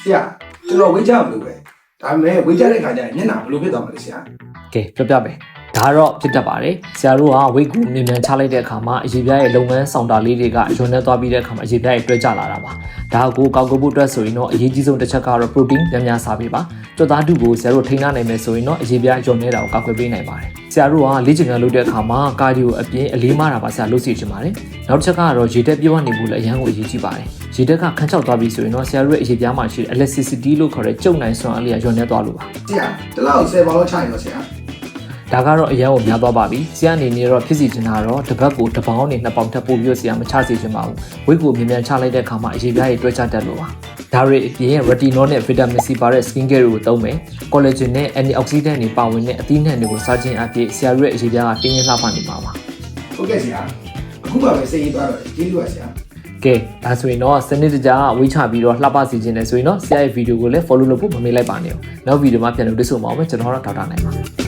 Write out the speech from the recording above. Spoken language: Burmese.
ဆရာကျွန်တော်ဝေးကြမလို့ပဲဒါပေမဲ့ဝေးကြတဲ့ခါကျရင်မျက်နှာဘယ်လိုဖြစ်သွားမလဲဆရာ ကဲပြောပြမယ်ဒါတော့ဖြစ်တတ်ပါတယ်ဆရာတို့ကဝိတ်ကူမြန်မြန်ချလိုက်တဲ့အခါမှာအရေပြားရဲ့လုပ်ငန်းဆောင်တာလေးတွေကယွန်းနေသွားပြီးတဲ့အခါမှာအရေပြားရဲ့တွဲကျလာတာပါဒါကိုကောက်ကုတ်ဖို့အတွက်ဆိုရင်တော့အရေးကြီးဆုံးတစ်ချက်ကတော့ protein များများစားပေးပါကြွသားတုကိုဆရာတို့ထိန်းထားနိုင်မယ်ဆိုရင်တော့အရေပြားယွန်းနေတာကိုကောက်ကွယ်ပေးနိုင်ပါတယ်ဆရာတို့ကလေ့ကျင့်ခန်းလုပ်တဲ့အခါမှာကာဒီယိုအပြင်အလေးမတာပါဆရာလုပ်စီချင်ပါတယ်နောက်တစ်ချက်ကတော့ရေတက်ပြောင်းနေဖို့လည်းအရန်ကိုအရေးကြီးပါတယ်ရေတက်ကခန်းချောက်သွားပြီဆိုရင်တော့ဆရာတို့ရဲ့အရေပြားမှာရှိတဲ့ elasticity လို့ခေါ်တဲ့ကျုပ်နိုင်စွမ်းအားလေးကယွန်းနေသွားလို့ပါ ဆရာတလောက်10ပေါင်လောက်ချရင်တော့ဆရာ ဒါကတော့အရန်ကိုများသွားပါပြီဆရာအနေနဲ့တော့ဖြစ်စီချင်တာတော့တစ်ပတ်ကိုတစ်ပေါင်းနဲ့နှစ်ပေါင်ထပ်ပို့ပြီးဆရာမချစေချင်ပါဘူးဝိတ်ကိုမြန်မြန်ချလိုက်တဲ့အခါမှာအရေပြားတွေတွဲချတတ်လို့ပါဒါတွေအပြင် retinol နဲ့ vitamin C ပါတဲ့ skin care တွေကိုသုံးမယ် collagen နဲ့ antioxidant တွေပါဝင်တဲ့အသီးနှံတွေကိုစားခြင်းအပြင်ဆရာတို့ရဲ့အရေပြားကတင်းရင်လှပနေမှာပါ ဟုတ်ကဲ့ဆရာအခုမှပဲစိတ်ရသွားတော့ကျေးဇူးပါဆရာ ကဲဒါဆိုရင်တော့စနစ်တကျဝေးချပြီးတော့လှပစီခြင်းနဲ့ဆိုရင်တော့ဆရာရဲ့ဗီဒီယိုကိုလည်း follow လုပ်ဖို့မမေ့လိုက်ပါနဲ့နောက်ဗီဒီယိုမှာပြန်လို့တွေ့ဆုံပါအောင်မယ်ကျွန်တော်ကတော့ဒေါက်တာနိုင်ပါ